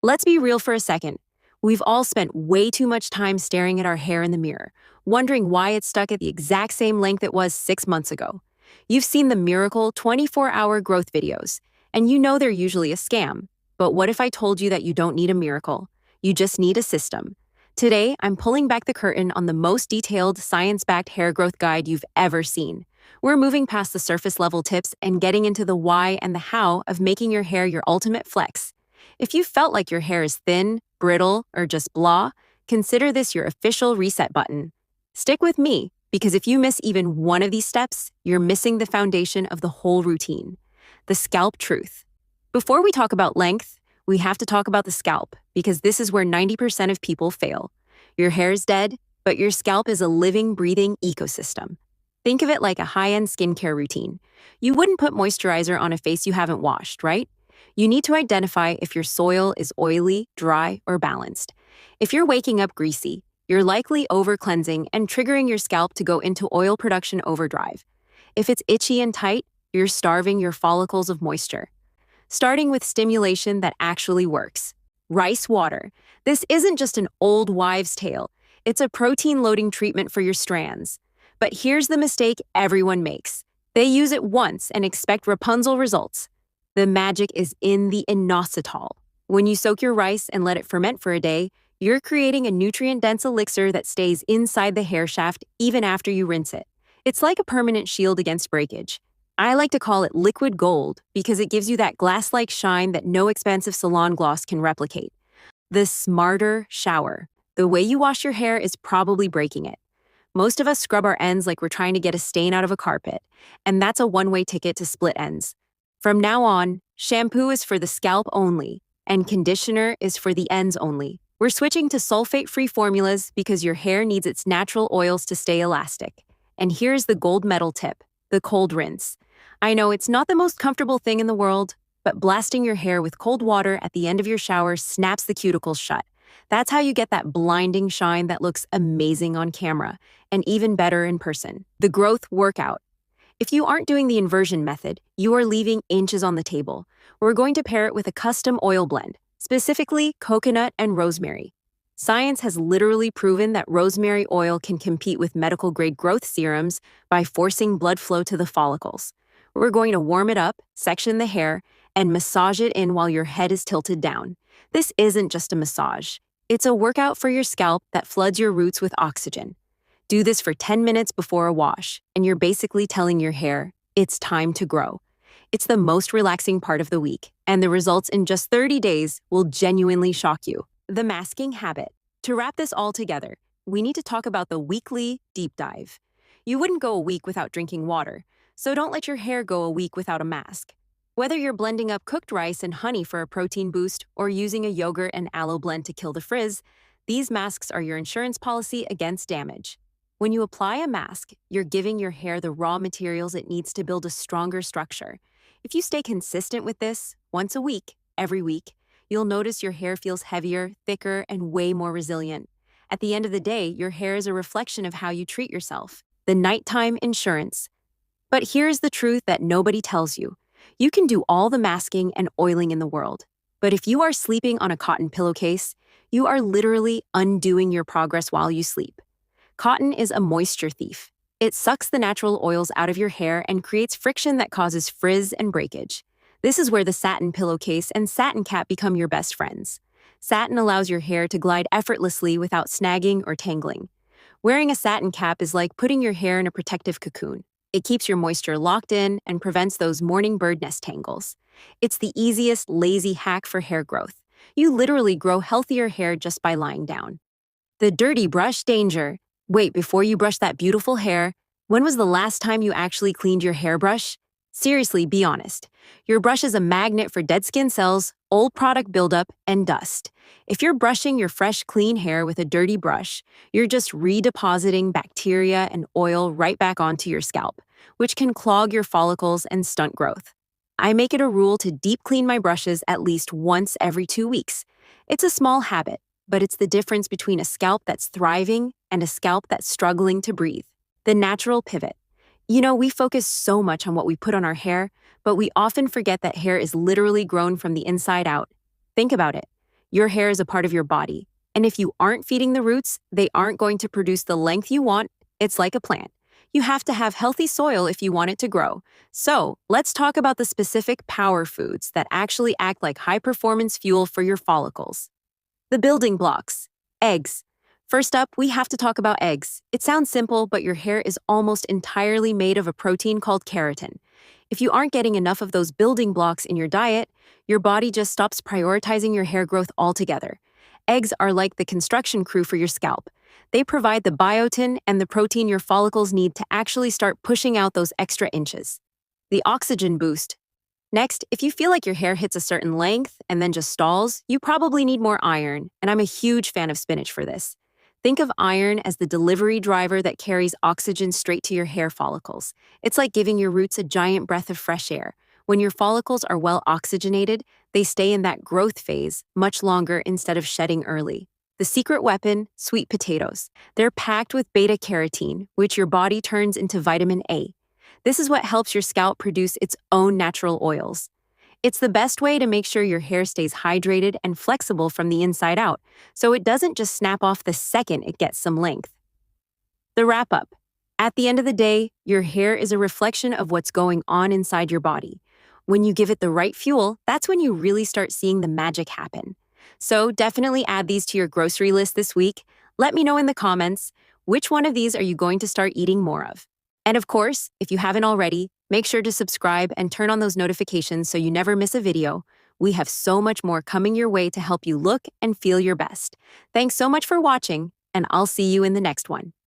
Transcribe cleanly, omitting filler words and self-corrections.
Let's be real for a second. We've all spent way too much time staring at our hair in the mirror, wondering why it's stuck at the exact same length it was 6 months ago. You've seen the miracle 24-hour growth videos, and you know they're usually a scam. But what if I told you that you don't need a miracle? You just need a system. Today, I'm pulling back the curtain on the most detailed, science-backed hair growth guide you've ever seen. We're moving past the surface-level tips and getting into the why and the how of making your hair your ultimate flex. If you felt like your hair is thin, brittle, or just blah, consider this your official reset button. Stick with me, because if you miss even one of these steps, you're missing the foundation of the whole routine. The scalp truth. Before we talk about length, we have to talk about the scalp, because this is where 90% of people fail. Your hair is dead, but your scalp is a living, breathing ecosystem. Think of it like a high-end skincare routine. You wouldn't put moisturizer on a face you haven't washed, right? You need to identify if your soil is oily, dry, or balanced. If you're waking up greasy, you're likely over-cleansing and triggering your scalp to go into oil production overdrive. If it's itchy and tight, you're starving your follicles of moisture. Starting with stimulation that actually works. Rice water. This isn't just an old wives' tale. It's a protein-loading treatment for your strands. But here's the mistake everyone makes. They use it once and expect Rapunzel results. The magic is in the inositol. When you soak your rice and let it ferment for a day, you're creating a nutrient-dense elixir that stays inside the hair shaft even after you rinse it. It's like a permanent shield against breakage. I like to call it liquid gold because it gives you that glass-like shine that no expensive salon gloss can replicate. The smarter shower. The way you wash your hair is probably breaking it. Most of us scrub our ends like we're trying to get a stain out of a carpet, and that's a one-way ticket to split ends. From now on, shampoo is for the scalp only, and conditioner is for the ends only. We're switching to sulfate-free formulas because your hair needs its natural oils to stay elastic. And here's the gold medal tip, the cold rinse. I know it's not the most comfortable thing in the world, but blasting your hair with cold water at the end of your shower snaps the cuticles shut. That's how you get that blinding shine that looks amazing on camera, and even better in person. The growth workout. If you aren't doing the inversion method, you are leaving inches on the table. We're going to pair it with a custom oil blend, specifically coconut and rosemary. Science has literally proven that rosemary oil can compete with medical-grade growth serums by forcing blood flow to the follicles. We're going to warm it up, section the hair, and massage it in while your head is tilted down. This isn't just a massage. It's a workout for your scalp that floods your roots with oxygen. Do this for 10 minutes before a wash, and you're basically telling your hair, it's time to grow. It's the most relaxing part of the week, and the results in just 30 days will genuinely shock you. The masking habit. To wrap this all together, we need to talk about the weekly deep dive. You wouldn't go a week without drinking water, so don't let your hair go a week without a mask. Whether you're blending up cooked rice and honey for a protein boost or using a yogurt and aloe blend to kill the frizz, these masks are your insurance policy against damage. When you apply a mask, you're giving your hair the raw materials it needs to build a stronger structure. If you stay consistent with this, once a week, every week, you'll notice your hair feels heavier, thicker, and way more resilient. At the end of the day, your hair is a reflection of how you treat yourself. The nighttime insurance. But here's the truth that nobody tells you. You can do all the masking and oiling in the world. But if you are sleeping on a cotton pillowcase, you are literally undoing your progress while you sleep. Cotton is a moisture thief. It sucks the natural oils out of your hair and creates friction that causes frizz and breakage. This is where the satin pillowcase and satin cap become your best friends. Satin allows your hair to glide effortlessly without snagging or tangling. Wearing a satin cap is like putting your hair in a protective cocoon. It keeps your moisture locked in and prevents those morning bird nest tangles. It's the easiest, lazy hack for hair growth. You literally grow healthier hair just by lying down. The dirty brush danger. Wait, before you brush that beautiful hair, when was the last time you actually cleaned your hairbrush? Seriously, be honest. Your brush is a magnet for dead skin cells, old product buildup, and dust. If you're brushing your fresh, clean hair with a dirty brush, you're just redepositing bacteria and oil right back onto your scalp, which can clog your follicles and stunt growth. I make it a rule to deep clean my brushes at least once every 2 weeks. It's a small habit, but it's the difference between a scalp that's thriving and a scalp that's struggling to breathe. The natural pivot. You know, we focus so much on what we put on our hair, but we often forget that hair is literally grown from the inside out. Think about it. Your hair is a part of your body, and if you aren't feeding the roots, they aren't going to produce the length you want. It's like a plant. You have to have healthy soil if you want it to grow. So, let's talk about the specific power foods that actually act like high-performance fuel for your follicles. The building blocks. Eggs. First up, we have to talk about eggs. It sounds simple, but your hair is almost entirely made of a protein called keratin. If you aren't getting enough of those building blocks in your diet, your body just stops prioritizing your hair growth altogether. Eggs are like the construction crew for your scalp. They provide the biotin and the protein your follicles need to actually start pushing out those extra inches. The oxygen boost. Next, if you feel like your hair hits a certain length and then just stalls, you probably need more iron, and I'm a huge fan of spinach for this. Think of iron as the delivery driver that carries oxygen straight to your hair follicles. It's like giving your roots a giant breath of fresh air. When your follicles are well oxygenated, they stay in that growth phase much longer instead of shedding early. The secret weapon, sweet potatoes. They're packed with beta-carotene, which your body turns into vitamin A. This is what helps your scalp produce its own natural oils. It's the best way to make sure your hair stays hydrated and flexible from the inside out, so it doesn't just snap off the second it gets some length. The wrap-up. At the end of the day, your hair is a reflection of what's going on inside your body. When you give it the right fuel, that's when you really start seeing the magic happen. So definitely add these to your grocery list this week. Let me know in the comments, which one of these are you going to start eating more of? And of course, if you haven't already, make sure to subscribe and turn on those notifications so you never miss a video. We have so much more coming your way to help you look and feel your best. Thanks so much for watching, and I'll see you in the next one.